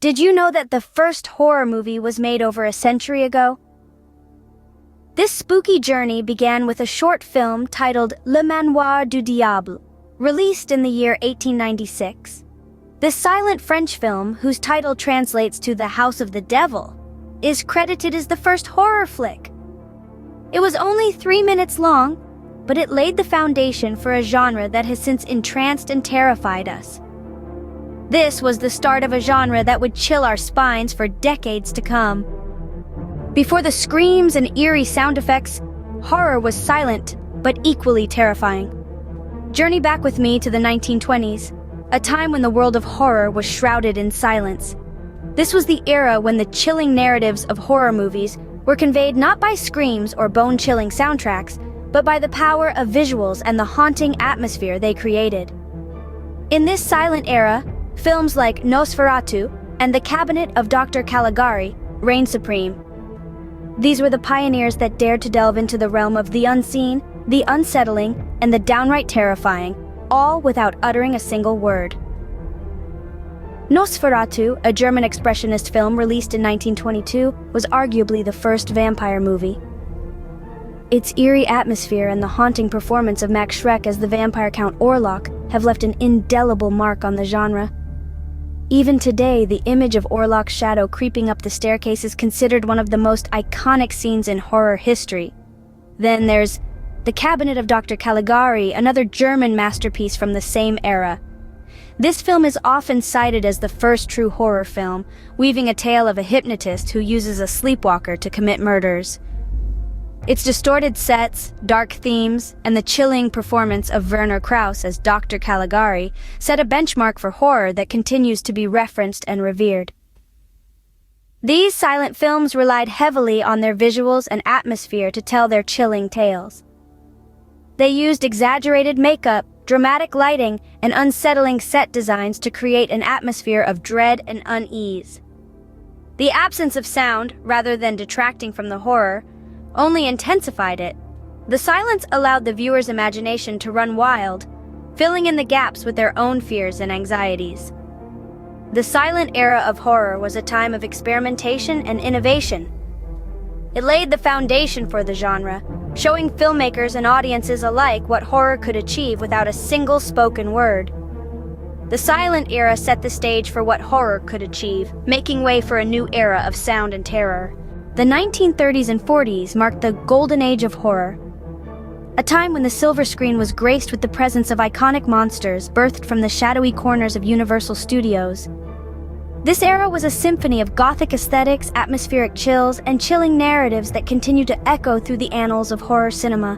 Did you know that the first horror movie was made over a century ago? This spooky journey began with a short film titled Le Manoir du Diable, released in the year 1896. This silent French film, whose title translates to The House of the Devil, is credited as the first horror flick. It was only 3 minutes long, but it laid the foundation for a genre that has since entranced and terrified us. This was the start of a genre that would chill our spines for decades to come. Before the screams and eerie sound effects, horror was silent, but equally terrifying. Journey back with me to the 1920s, a time when the world of horror was shrouded in silence. This was the era when the chilling narratives of horror movies were conveyed not by screams or bone-chilling soundtracks, but by the power of visuals and the haunting atmosphere they created. In this silent era, films like Nosferatu and The Cabinet of Dr. Caligari reigned supreme. These were the pioneers that dared to delve into the realm of the unseen, the unsettling, and the downright terrifying, all without uttering a single word. Nosferatu, a German expressionist film released in 1922, was arguably the first vampire movie. Its eerie atmosphere and the haunting performance of Max Schreck as the vampire Count Orlok have left an indelible mark on the genre. Even today, the image of Orlok's shadow creeping up the staircase is considered one of the most iconic scenes in horror history. Then there's The Cabinet of Dr. Caligari, another German masterpiece from the same era. This film is often cited as the first true horror film, weaving a tale of a hypnotist who uses a sleepwalker to commit murders. Its distorted sets, dark themes, and the chilling performance of Werner Krauss as Dr. Caligari set a benchmark for horror that continues to be referenced and revered. These silent films relied heavily on their visuals and atmosphere to tell their chilling tales. They used exaggerated makeup, dramatic lighting, and unsettling set designs to create an atmosphere of dread and unease. The absence of sound, rather than detracting from the horror, only intensified it. The silence allowed the viewer's imagination to run wild, filling in the gaps with their own fears and anxieties. The silent era of horror was a time of experimentation and innovation. It laid the foundation for the genre, showing filmmakers and audiences alike what horror could achieve without a single spoken word. The silent era set the stage for what horror could achieve, making way for a new era of sound and terror. The 1930s and 40s marked the golden age of horror, a time when the silver screen was graced with the presence of iconic monsters birthed from the shadowy corners of Universal Studios. This era was a symphony of gothic aesthetics, atmospheric chills, and chilling narratives that continue to echo through the annals of horror cinema.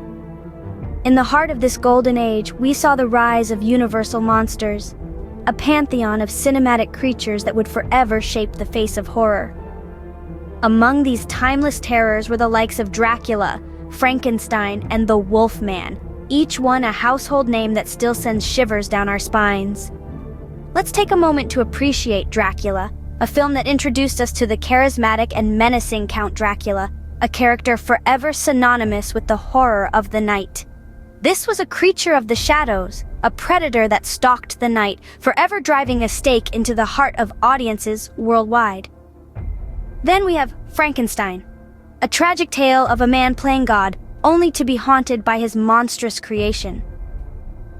In the heart of this golden age, we saw the rise of Universal monsters, a pantheon of cinematic creatures that would forever shape the face of horror. Among these timeless terrors were the likes of Dracula, Frankenstein, and the Wolfman, each one a household name that still sends shivers down our spines. Let's take a moment to appreciate Dracula, a film that introduced us to the charismatic and menacing Count Dracula, a character forever synonymous with the horror of the night. This was a creature of the shadows, a predator that stalked the night, forever driving a stake into the heart of audiences worldwide. Then we have Frankenstein, a tragic tale of a man playing God, only to be haunted by his monstrous creation.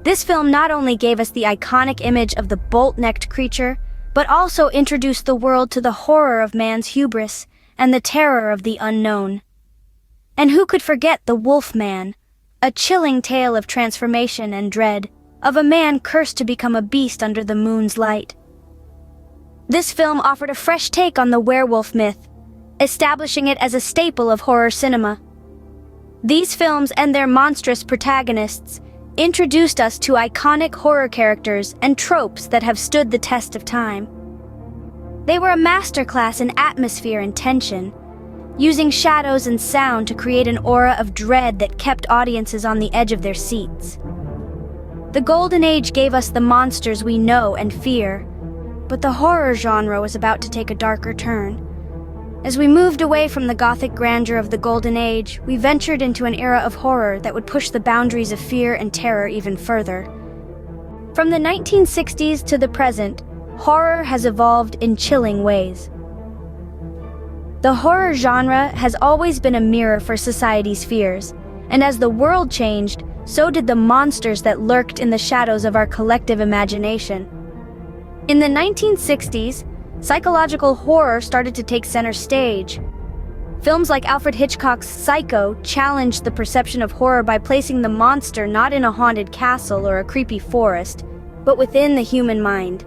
This film not only gave us the iconic image of the bolt-necked creature, but also introduced the world to the horror of man's hubris and the terror of the unknown. And who could forget the Wolfman, a chilling tale of transformation and dread, of a man cursed to become a beast under the moon's light. This film offered a fresh take on the werewolf myth, establishing it as a staple of horror cinema. These films and their monstrous protagonists introduced us to iconic horror characters and tropes that have stood the test of time. They were a masterclass in atmosphere and tension, using shadows and sound to create an aura of dread that kept audiences on the edge of their seats. The Golden Age gave us the monsters we know and fear, but the horror genre was about to take a darker turn. As we moved away from the gothic grandeur of the Golden Age, we ventured into an era of horror that would push the boundaries of fear and terror even further. From the 1960s to the present, horror has evolved in chilling ways. The horror genre has always been a mirror for society's fears, and as the world changed, so did the monsters that lurked in the shadows of our collective imagination. In the 1960s, psychological horror started to take center stage. Films like Alfred Hitchcock's Psycho challenged the perception of horror by placing the monster not in a haunted castle or a creepy forest, but within the human mind.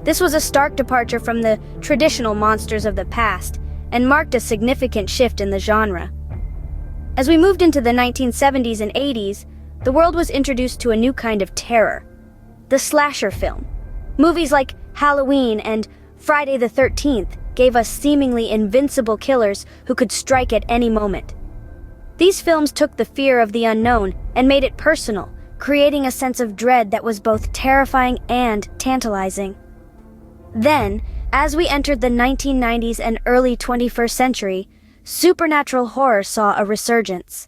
This was a stark departure from the traditional monsters of the past and marked a significant shift in the genre. As we moved into the 1970s and 80s, the world was introduced to a new kind of terror: the slasher film. Movies like Halloween and Friday the 13th gave us seemingly invincible killers who could strike at any moment. These films took the fear of the unknown and made it personal, creating a sense of dread that was both terrifying and tantalizing. Then, as we entered the 1990s and early 21st century, supernatural horror saw a resurgence.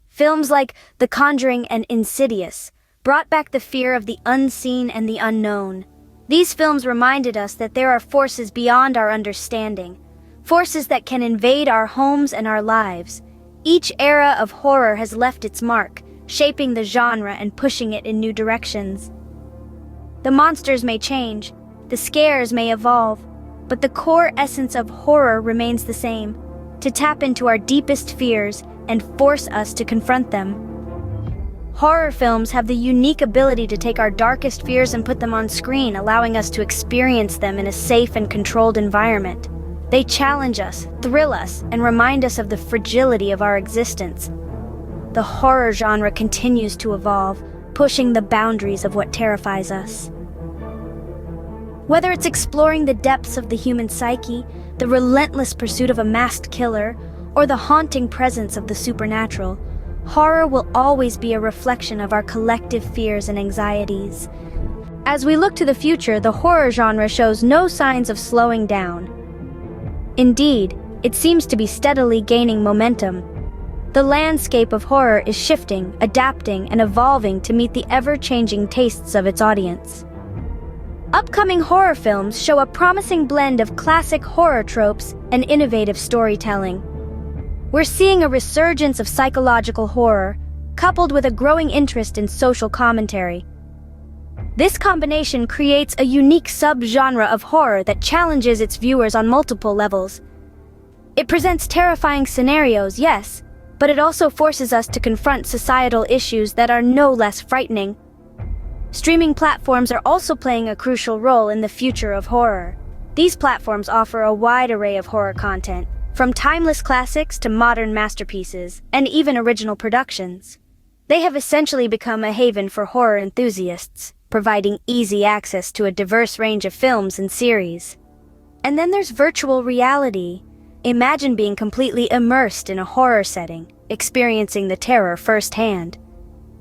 Films like The Conjuring and Insidious brought back the fear of the unseen and the unknown. These films reminded us that there are forces beyond our understanding, forces that can invade our homes and our lives. Each era of horror has left its mark, shaping the genre and pushing it in new directions. The monsters may change, the scares may evolve, but the core essence of horror remains the same: to tap into our deepest fears and force us to confront them. Horror films have the unique ability to take our darkest fears and put them on screen, allowing us to experience them in a safe and controlled environment. They challenge us, thrill us, and remind us of the fragility of our existence. The horror genre continues to evolve, pushing the boundaries of what terrifies us. Whether it's exploring the depths of the human psyche, the relentless pursuit of a masked killer, or the haunting presence of the supernatural, horror will always be a reflection of our collective fears and anxieties. As we look to the future, the horror genre shows no signs of slowing down. Indeed, it seems to be steadily gaining momentum. The landscape of horror is shifting, adapting, and evolving to meet the ever-changing tastes of its audience. Upcoming horror films show a promising blend of classic horror tropes and innovative storytelling. We're seeing a resurgence of psychological horror, coupled with a growing interest in social commentary. This combination creates a unique subgenre of horror that challenges its viewers on multiple levels. It presents terrifying scenarios, yes, but it also forces us to confront societal issues that are no less frightening. Streaming platforms are also playing a crucial role in the future of horror. These platforms offer a wide array of horror content, from timeless classics to modern masterpieces, and even original productions. They have essentially become a haven for horror enthusiasts, providing easy access to a diverse range of films and series. And then there's virtual reality. Imagine being completely immersed in a horror setting, experiencing the terror firsthand.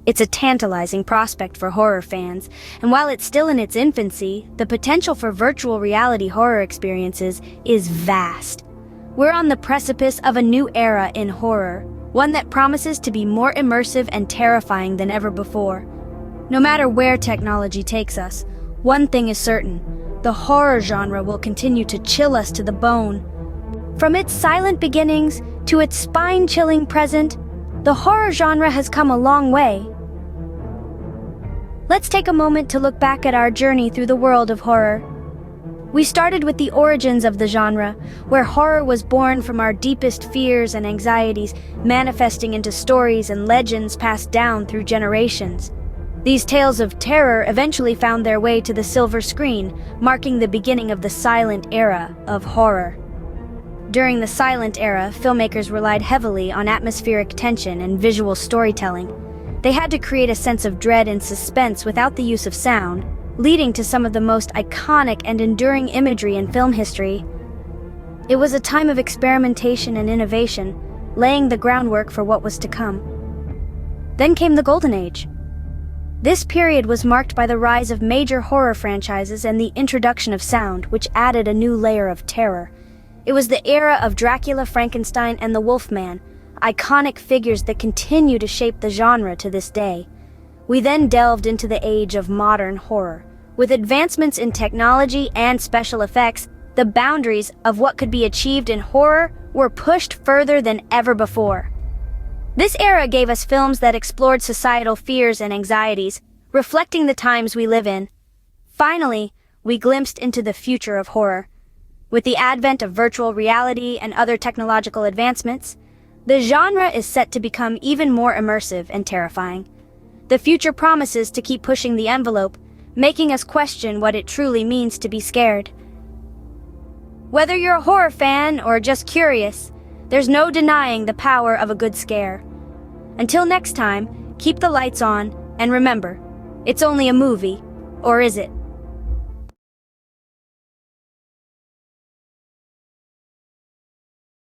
It's a tantalizing prospect for horror fans, and while it's still in its infancy, the potential for virtual reality horror experiences is vast. We're on the precipice of a new era in horror, one that promises to be more immersive and terrifying than ever before. No matter where technology takes us, one thing is certain: the horror genre will continue to chill us to the bone. From its silent beginnings to its spine-chilling present, the horror genre has come a long way. Let's take a moment to look back at our journey through the world of horror. We started with the origins of the genre, where horror was born from our deepest fears and anxieties, manifesting into stories and legends passed down through generations. These tales of terror eventually found their way to the silver screen, marking the beginning of the silent era of horror. During the silent era, filmmakers relied heavily on atmospheric tension and visual storytelling. They had to create a sense of dread and suspense without the use of sound, leading to some of the most iconic and enduring imagery in film history. It was a time of experimentation and innovation, laying the groundwork for what was to come. Then came the Golden Age. This period was marked by the rise of major horror franchises and the introduction of sound, which added a new layer of terror. It was the era of Dracula, Frankenstein, and the Wolfman, iconic figures that continue to shape the genre to this day. We then delved into the age of modern horror, With advancements in technology and special effects, the boundaries of what could be achieved in horror were pushed further than ever before. This era gave us films that explored societal fears and anxieties, reflecting the times we live in. Finally, we glimpsed into the future of horror. With the advent of virtual reality and other technological advancements, the genre is set to become even more immersive and terrifying. The future promises to keep pushing the envelope, making us question what it truly means to be scared. Whether you're a horror fan or just curious, there's no denying the power of a good scare. Until next time, keep the lights on, and remember, it's only a movie, or is it?